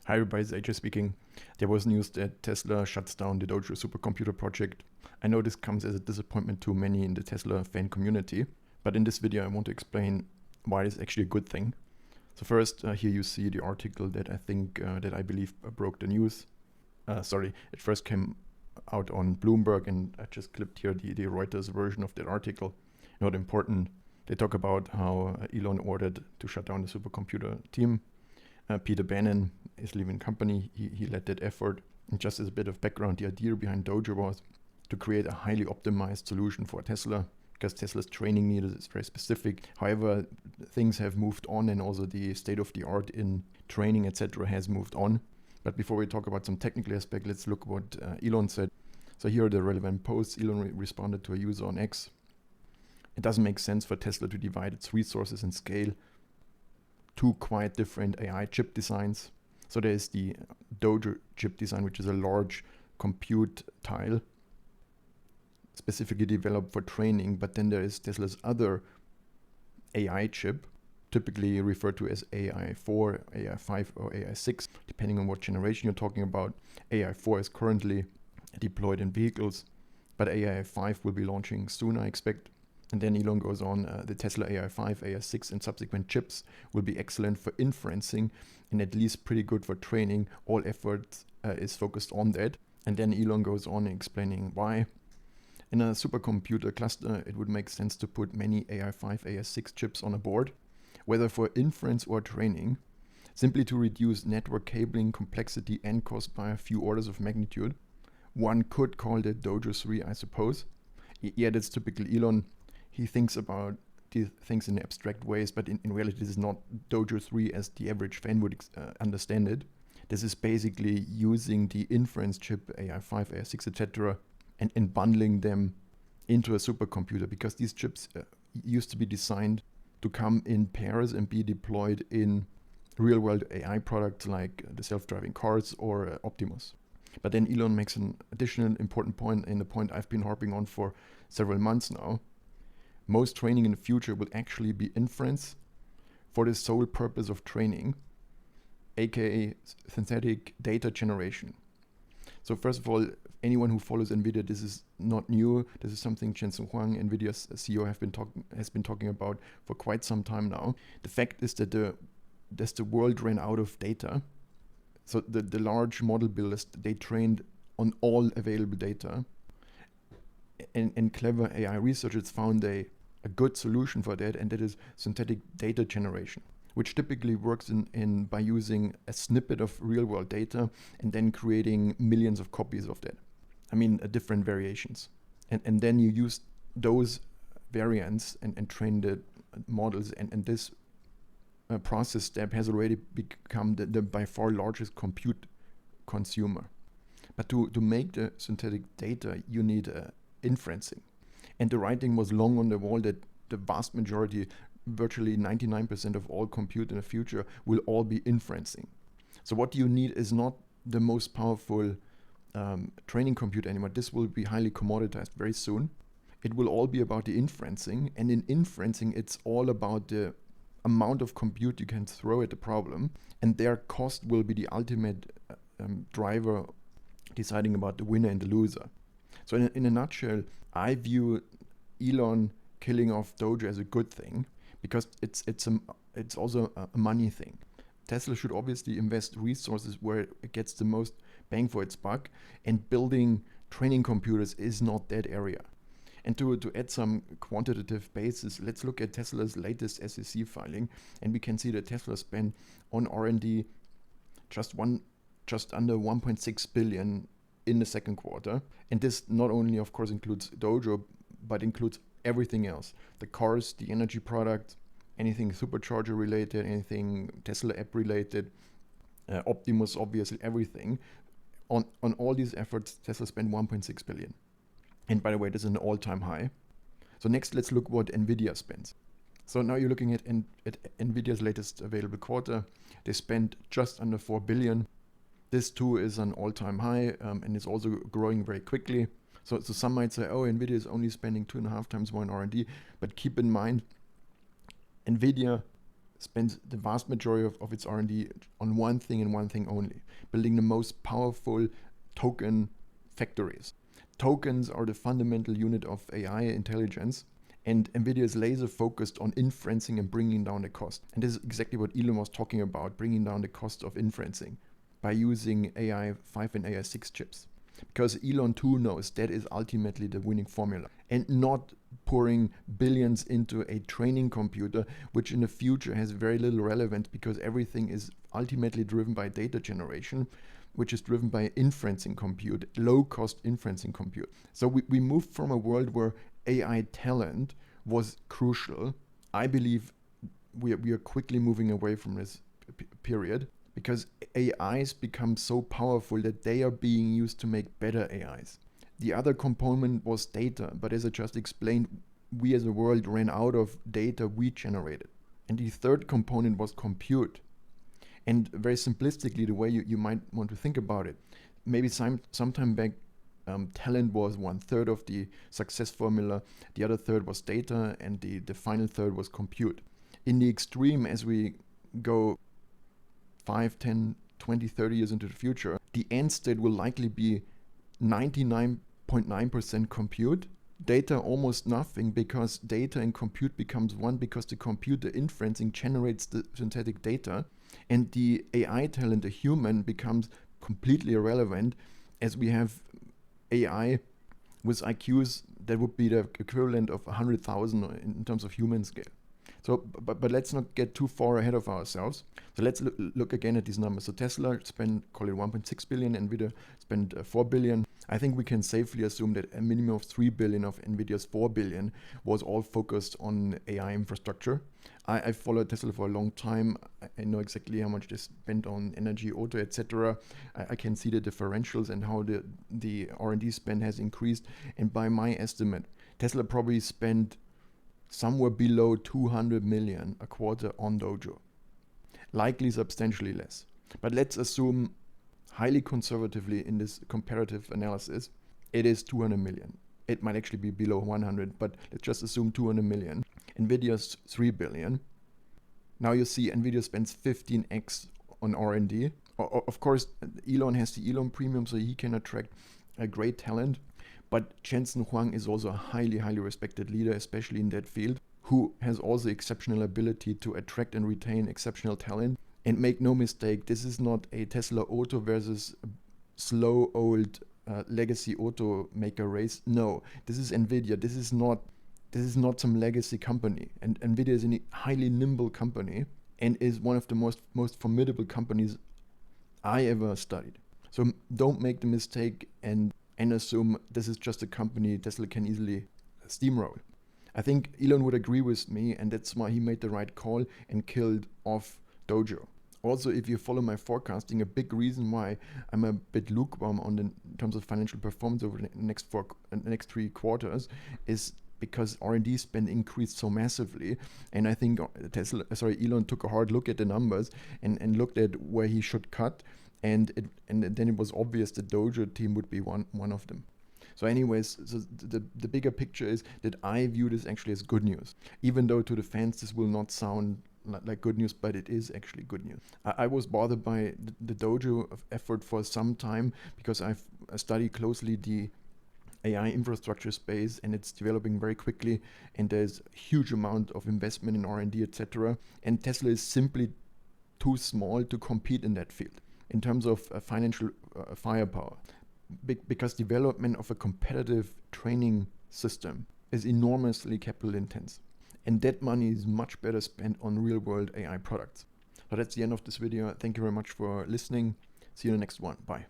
Hi everybody, it's AJ speaking. There was news that Tesla shuts down the Dojo supercomputer project. I know this comes as a disappointment to many in the Tesla fan community, but in this video I want to explain why it's actually a good thing. So first, here you see the article that I believe broke the news. It first came out on Bloomberg, and I just clipped here the Reuters version of that article. Not important. They talk about how Elon ordered to shut down the supercomputer team. Peter Bannon is leaving the company. He led that effort. And just as a bit of background, the idea behind Dojo was to create a highly optimized solution for Tesla, because Tesla's training needed is very specific. However, things have moved on, and also the state of the art in training, etc., has moved on. But before we talk about some technical aspect, let's look what Elon said. So here are the relevant posts. Elon responded to a user on X. It doesn't make sense for Tesla to divide its resources and scale two quite different AI chip designs. So there is the Dojo chip design, which is a large compute tile specifically developed for training, but then there is Tesla's other AI chip, typically referred to as AI4, AI5 or AI6, depending on what generation you're talking about. AI4 is currently deployed in vehicles, but AI5 will be launching soon, I expect. And then Elon goes on, the Tesla AI5, AI6 and subsequent chips will be excellent for inferencing and at least pretty good for training. All effort is focused on that. And then Elon goes on explaining why. In a supercomputer cluster, it would make sense to put many AI5, AI6 chips on a board, whether for inference or training, simply to reduce network cabling complexity and cost by a few orders of magnitude. One could call that Dojo 3, I suppose. Yeah, that's typical Elon. He thinks about these things in abstract ways, but in reality this is not Dojo 3 as the average fan would understand it. This is basically using the inference chip AI5, AI6, etc. and bundling them into a supercomputer, because these chips used to be designed to come in pairs and be deployed in real-world AI products like the self-driving cars or Optimus. But then Elon makes an additional important point, and a point I've been harping on for several months now. Most training in the future will actually be inference for the sole purpose of training, aka synthetic data generation. So first of all, anyone who follows Nvidia, this is not new. This is something Jensen Huang, Nvidia's CEO, has been talking about for quite some time now. The fact is that the world ran out of data. So the large model builders, they trained on all available data. And clever AI researchers found a good solution for that, and that is synthetic data generation, which typically works by using a snippet of real-world data and then creating millions of copies of that. I mean, different variations. And then you use those variants and train the models, and this process step has already become the by far largest compute consumer. But to make the synthetic data, you need inferencing. And the writing was long on the wall that the vast majority, virtually 99% of all compute in the future, will all be inferencing. So what you need is not the most powerful training compute anymore. This will be highly commoditized very soon. It will all be about the inferencing, and in inferencing it's all about the amount of compute you can throw at the problem, and their cost will be the ultimate driver deciding about the winner and the loser. So in a nutshell, I view Elon killing off Dojo as a good thing, because it's also a money thing. Tesla should obviously invest resources where it gets the most bang for its buck, and building training computers is not that area. And to add some quantitative basis, let's look at Tesla's latest SEC filing, and we can see that Tesla spent on R&D just under 1.6 billion in the second quarter. And this not only, of course, includes Dojo, but includes everything else. The cars, the energy product, anything supercharger related, anything Tesla app related, Optimus, obviously everything. On all these efforts, Tesla spent 1.6 billion. And by the way, this is an all-time high. So next, let's look what Nvidia spends. So now you're looking at Nvidia's latest available quarter. They spent just under 4 billion. This too is an all-time high, and it's also growing very quickly. So some might say, oh, Nvidia is only spending 2.5 times more in R&D. But keep in mind, Nvidia spends the vast majority of its R&D on one thing and one thing only, building the most powerful token factories. Tokens are the fundamental unit of AI intelligence, and Nvidia is laser focused on inferencing and bringing down the cost. And this is exactly what Elon was talking about, bringing down the cost of inferencing by using AI 5 and AI 6 chips. Because Elon too knows that is ultimately the winning formula, and not pouring billions into a training computer, which in the future has very little relevance because everything is ultimately driven by data generation, which is driven by inferencing compute, low-cost inferencing compute. So we moved from a world where AI talent was crucial. I believe we are quickly moving away from this period, because AIs become so powerful that they are being used to make better AIs. The other component was data, but as I just explained, we as a world ran out of data we generated. And the third component was compute. And very simplistically, the way you might want to think about it, maybe sometime back, talent was 1/3 of the success formula, the other third was data, and the final third was compute. In the extreme, as we go 5, 10, 20, 30 years into the future, the end state will likely be 99.9% compute, data almost nothing, because data and compute becomes one, because the computer inferencing generates the synthetic data, and the AI talent, the human, becomes completely irrelevant, as we have AI with IQs that would be the equivalent of 100,000 in terms of human scale. So, but let's not get too far ahead of ourselves. So let's look again at these numbers. So Tesla spent, call it 1.6 billion, Nvidia spent 4 billion. I think we can safely assume that a minimum of 3 billion of Nvidia's 4 billion was all focused on AI infrastructure. I followed Tesla for a long time. I know exactly how much they spent on energy, auto, etc. I can see the differentials and how the R&D spend has increased. And by my estimate, Tesla probably spent somewhere below 200 million a quarter on Dojo. Likely substantially less. But let's assume highly conservatively in this comparative analysis, it is 200 million. It might actually be below 100, but let's just assume 200 million. Nvidia's 3 billion. Now you see Nvidia spends 15x on R&D. Of course, Elon has the Elon premium, so he can attract a great talent. But Jensen Huang is also a highly, highly respected leader, especially in that field, who has also exceptional ability to attract and retain exceptional talent. And make no mistake, this is not a Tesla auto versus a slow old legacy automaker race. No, this is Nvidia. This is not some legacy company. And Nvidia is a highly nimble company and is one of the most formidable companies I ever studied. So don't make the mistake and assume this is just a company Tesla can easily steamroll. I think Elon would agree with me, and that's why he made the right call and killed off Dojo. Also, if you follow my forecasting, a big reason why I'm a bit lukewarm in terms of financial performance over the next 3 quarters is because R&D spend increased so massively. And I think Elon took a hard look at the numbers and looked at where he should cut. And then it was obvious the Dojo team would be one of them. So anyways, so the bigger picture is that I view this actually as good news. Even though to the fans this will not sound like good news, but it is actually good news. I was bothered by the Dojo effort for some time because I study closely the AI infrastructure space, and it's developing very quickly, and there's a huge amount of investment in R&D, etc. And Tesla is simply too small to compete in that field in terms of financial firepower, because development of a competitive training system is enormously capital intense. And that money is much better spent on real world AI products. So that's the end of this video. Thank you very much for listening. See you in the next one. Bye.